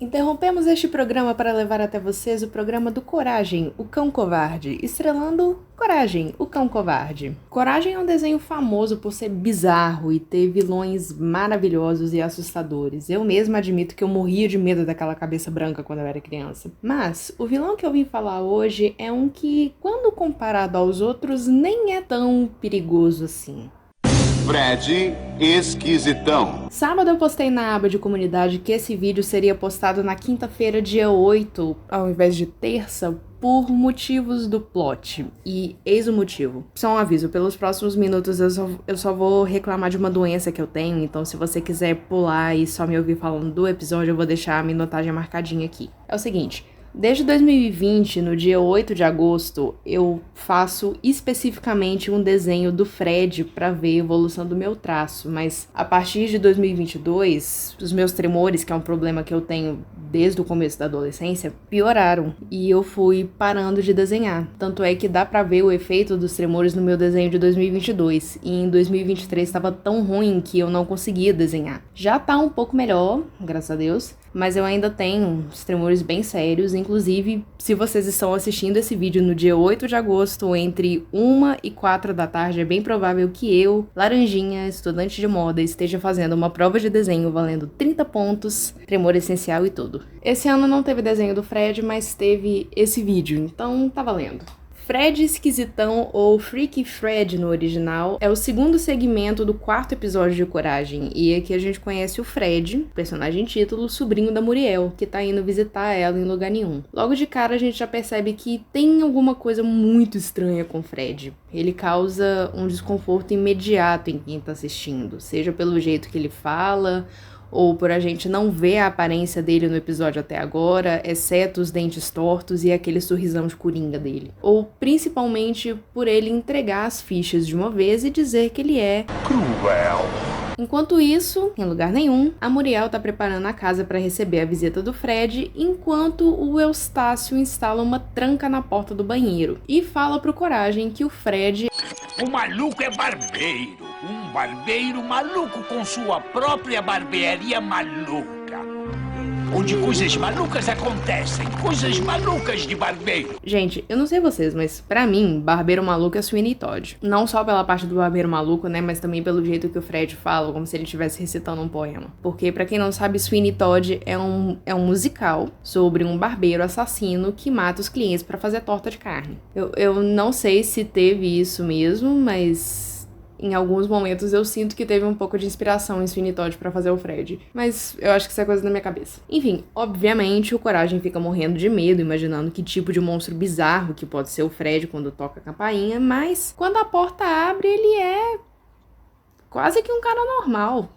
Interrompemos este programa para levar até vocês o programa do Coragem, o Cão Covarde, estrelando Coragem, o Cão Covarde. Coragem é um desenho famoso por ser bizarro e ter vilões maravilhosos e assustadores. Eu mesma admito que eu morria de medo daquela cabeça branca quando eu era criança. Mas o vilão que eu vim falar hoje é um que, quando comparado aos outros, nem é tão perigoso assim. Fred Esquisitão. Sábado eu postei na aba de comunidade que esse vídeo seria postado na quinta-feira, dia 8, ao invés de terça, por motivos do plot. E eis o motivo. Só um aviso, pelos próximos minutos eu só vou reclamar de uma doença que eu tenho, então se você quiser pular e só me ouvir falando do episódio, eu vou deixar a minutagem marcadinha aqui. É o seguinte... Desde 2020, no dia 8 de agosto, eu faço especificamente um desenho do Fred para ver a evolução do meu traço, mas a partir de 2022, os meus tremores, que é um problema que eu tenho desde o começo da adolescência, pioraram e eu fui parando de desenhar. Tanto é que dá pra ver o efeito dos tremores no meu desenho de 2022 e em 2023 estava tão ruim que eu não conseguia desenhar. Já tá um pouco melhor, graças a Deus, mas eu ainda tenho uns tremores bem sérios. Inclusive, se vocês estão assistindo esse vídeo no dia 8 de agosto, entre 1 e 4 da tarde, é bem provável que eu, Laranjinha, estudante de moda, esteja fazendo uma prova de desenho valendo 30 pontos, tremor essencial e tudo. Esse ano não teve desenho do Fred, mas teve esse vídeo, então tá valendo. Fred Esquisitão, ou Freaky Fred no original, é o segundo segmento do quarto episódio de Coragem, e aqui a gente conhece o Fred, personagem título, sobrinho da Muriel, que tá indo visitar ela em lugar nenhum. Logo de cara a gente já percebe que tem alguma coisa muito estranha com o Fred. Ele causa um desconforto imediato em quem tá assistindo, seja pelo jeito que ele fala, ou por a gente não ver a aparência dele no episódio até agora, exceto os dentes tortos e aquele sorrisão de coringa dele. Ou principalmente por ele entregar as fichas de uma vez e dizer que ele é Cruel. Enquanto isso, em lugar nenhum, a Muriel tá preparando a casa para receber a visita do Fred, enquanto o Eustácio instala uma tranca na porta do banheiro e fala pro Coragem que o Fred... O maluco é barbeiro. Um barbeiro maluco com sua própria barbearia maluca. Onde coisas malucas acontecem. Coisas malucas de barbeiro. Gente, eu não sei vocês, mas pra mim, barbeiro maluco é Sweeney Todd. Não só pela parte do barbeiro maluco, né, mas também pelo jeito que o Fred fala, como se ele estivesse recitando um poema. Porque, pra quem não sabe, Sweeney Todd é um musical sobre um barbeiro assassino que mata os clientes pra fazer torta de carne. Eu não sei se teve isso mesmo, mas... em alguns momentos eu sinto que teve um pouco de inspiração em Sweeney Todd pra fazer o Fred. Mas eu acho que isso é coisa da minha cabeça. Enfim, obviamente o Coragem fica morrendo de medo, imaginando que tipo de monstro bizarro que pode ser o Fred quando toca a campainha. Mas quando a porta abre, ele é quase que um cara normal.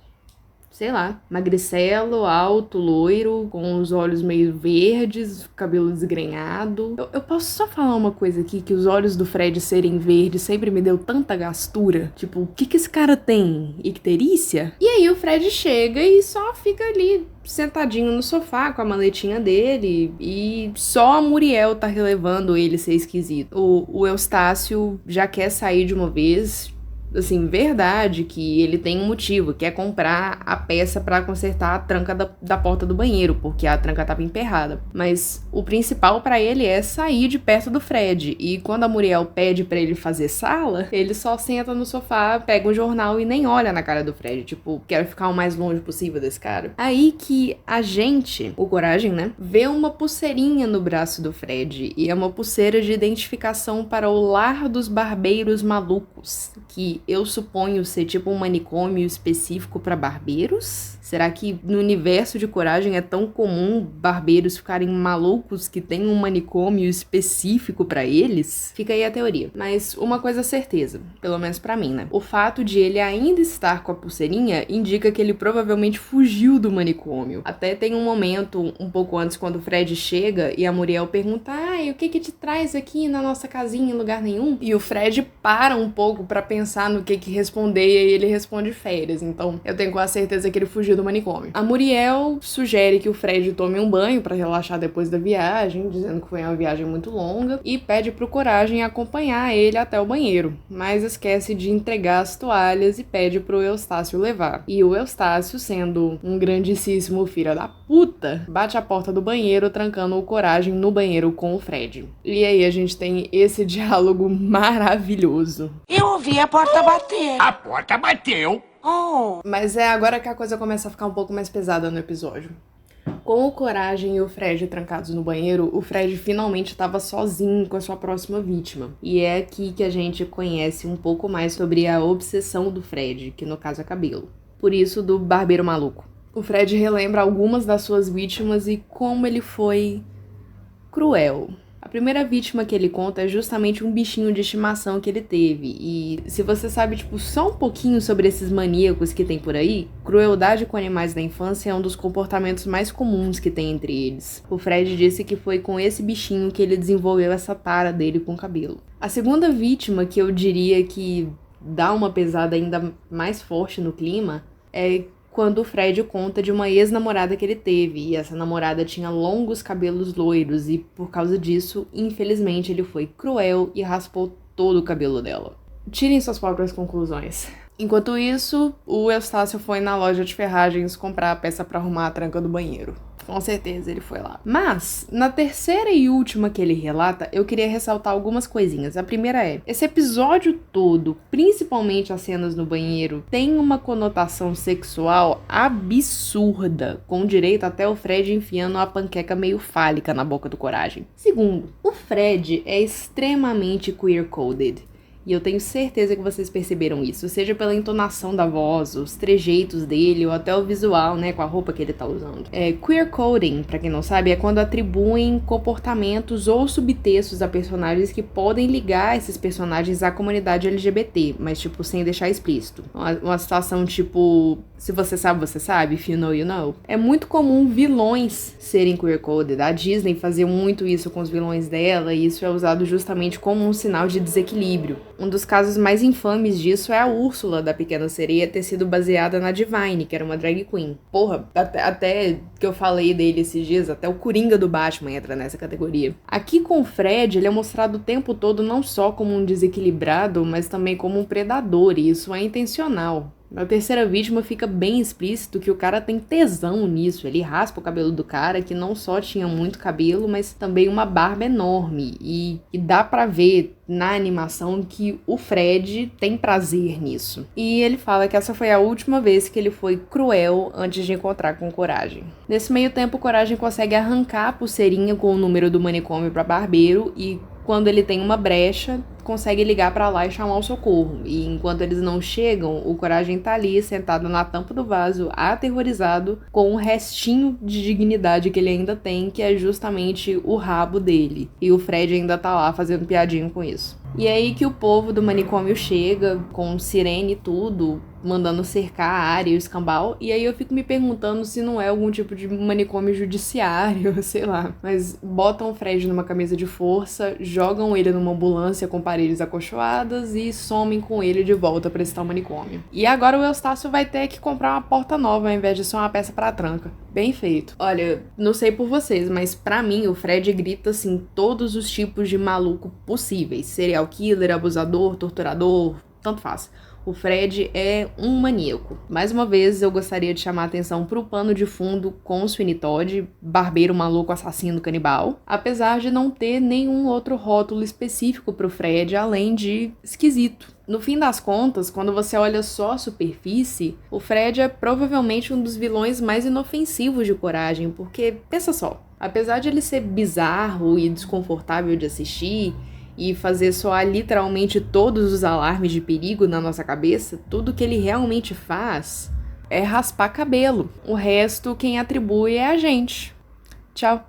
Sei lá, magricelo, alto, loiro, com os olhos meio verdes, cabelo desgrenhado. Eu posso só falar uma coisa aqui, que os olhos do Fred serem verdes sempre me deu tanta gastura. Tipo, o que esse cara tem? Icterícia? E aí o Fred chega e só fica ali, sentadinho no sofá com a maletinha dele, e só a Muriel tá relevando ele ser esquisito. O Eustácio já quer sair de uma vez... assim, verdade que ele tem um motivo, que é comprar a peça pra consertar a tranca da porta do banheiro, porque a tranca tava emperrada. Mas o principal pra ele é sair de perto do Fred, e quando a Muriel pede pra ele fazer sala, ele só senta no sofá, pega um jornal e nem olha na cara do Fred, tipo, quero ficar o mais longe possível desse cara. Aí que a gente, o Coragem, né, vê uma pulseirinha no braço do Fred, e é uma pulseira de identificação para o lar dos barbeiros malucos, que eu suponho ser tipo um manicômio específico para barbeiros? Será que no universo de Coragem é tão comum barbeiros ficarem malucos que tem um manicômio específico para eles? Fica aí a teoria. Mas uma coisa é certeza, pelo menos para mim, né? O fato de ele ainda estar com a pulseirinha indica que ele provavelmente fugiu do manicômio. Até tem um momento, um pouco antes, quando o Fred chega e a Muriel pergunta: "Ai, o que te traz aqui na nossa casinha em lugar nenhum?" E o Fred para um pouco para pensar pensar no que responder e aí ele responde férias. Então eu tenho quase certeza que ele fugiu do manicômio. A Muriel sugere que o Fred tome um banho pra relaxar depois da viagem, dizendo que foi uma viagem muito longa, e pede pro Coragem acompanhar ele até o banheiro, mas esquece de entregar as toalhas e pede pro Eustácio levar. E o Eustácio, sendo um grandíssimo filho da puta, bate a porta do banheiro, trancando o Coragem no banheiro com o Fred. E aí a gente tem esse diálogo maravilhoso. Eu ouvi a porta bater. A porta bateu. Oh. Mas é agora que a coisa começa a ficar um pouco mais pesada no episódio. Com o Coragem e o Fred trancados no banheiro, o Fred finalmente estava sozinho com a sua próxima vítima. E é aqui que a gente conhece um pouco mais sobre a obsessão do Fred, que no caso é cabelo. Por isso, do barbeiro maluco. O Fred relembra algumas das suas vítimas e como ele foi cruel. A primeira vítima que ele conta é justamente um bichinho de estimação que ele teve. E se você sabe, só um pouquinho sobre esses maníacos que tem por aí, crueldade com animais da infância é um dos comportamentos mais comuns que tem entre eles. O Fred disse que foi com esse bichinho que ele desenvolveu essa tara dele com o cabelo. A segunda vítima, que eu diria que dá uma pesada ainda mais forte no clima, é quando o Fred conta de uma ex-namorada que ele teve, e essa namorada tinha longos cabelos loiros, e por causa disso, infelizmente, ele foi cruel e raspou todo o cabelo dela. Tirem suas próprias conclusões. Enquanto isso, o Eustácio foi na loja de ferragens comprar a peça pra arrumar a tranca do banheiro. Com certeza ele foi lá. Mas, na terceira e última que ele relata, eu queria ressaltar algumas coisinhas. A primeira é, esse episódio todo, principalmente as cenas no banheiro, tem uma conotação sexual absurda, com direito até o Fred enfiando uma panqueca meio fálica na boca do Coragem. Segundo, o Fred é extremamente queer-coded. E eu tenho certeza que vocês perceberam isso, seja pela entonação da voz, os trejeitos dele, ou até o visual, né, com a roupa que ele tá usando. Queer coding, pra quem não sabe, é quando atribuem comportamentos ou subtextos a personagens que podem ligar esses personagens à comunidade LGBT, mas, sem deixar explícito. Uma situação se você sabe, if you know, you know. É muito comum vilões serem queer coded. A Disney fazia muito isso com os vilões dela, e isso é usado justamente como um sinal de desequilíbrio. Um dos casos mais infames disso é a Úrsula, da Pequena Sereia, ter sido baseada na Divine, que era uma drag queen. Porra, até que eu falei dele esses dias, até o Coringa do Batman entra nessa categoria. Aqui com o Fred, ele é mostrado o tempo todo não só como um desequilibrado, mas também como um predador, e isso é intencional. Na terceira vítima fica bem explícito que o cara tem tesão nisso. Ele raspa o cabelo do cara, que não só tinha muito cabelo, mas também uma barba enorme. E dá pra ver na animação que o Fred tem prazer nisso. E ele fala que essa foi a última vez que ele foi cruel antes de encontrar com Coragem. Nesse meio tempo, Coragem consegue arrancar a pulseirinha com o número do manicômio pra barbeiro e, quando ele tem uma brecha, consegue ligar pra lá e chamar o socorro. E enquanto eles não chegam, o Coragem tá ali, sentado na tampa do vaso, aterrorizado, com um restinho de dignidade que ele ainda tem, que é justamente o rabo dele. E o Fred ainda tá lá fazendo piadinha com isso. E é aí que o povo do manicômio chega, com sirene e tudo, mandando cercar a área e o escambau. E aí eu fico me perguntando se não é algum tipo de manicômio judiciário, sei lá. Mas botam o Fred numa camisa de força, jogam ele numa ambulância com paredes acolchoadas e somem com ele de volta pra esse tal manicômio. E agora o Eustácio vai ter que comprar uma porta nova ao invés de ser uma peça pra tranca. Bem feito. Olha, não sei por vocês, mas pra mim o Fred grita assim todos os tipos de maluco possíveis. Serial killer, abusador, torturador, tanto faz. O Fred é um maníaco. Mais uma vez, eu gostaria de chamar a atenção pro pano de fundo com o Sweeney Todd, barbeiro maluco assassino canibal, apesar de não ter nenhum outro rótulo específico pro Fred, além de esquisito. No fim das contas, quando você olha só a superfície, o Fred é provavelmente um dos vilões mais inofensivos de Coragem, porque, pensa só, apesar de ele ser bizarro e desconfortável de assistir, e fazer soar literalmente todos os alarmes de perigo na nossa cabeça, tudo que ele realmente faz é raspar cabelo. O resto, quem atribui é a gente. Tchau.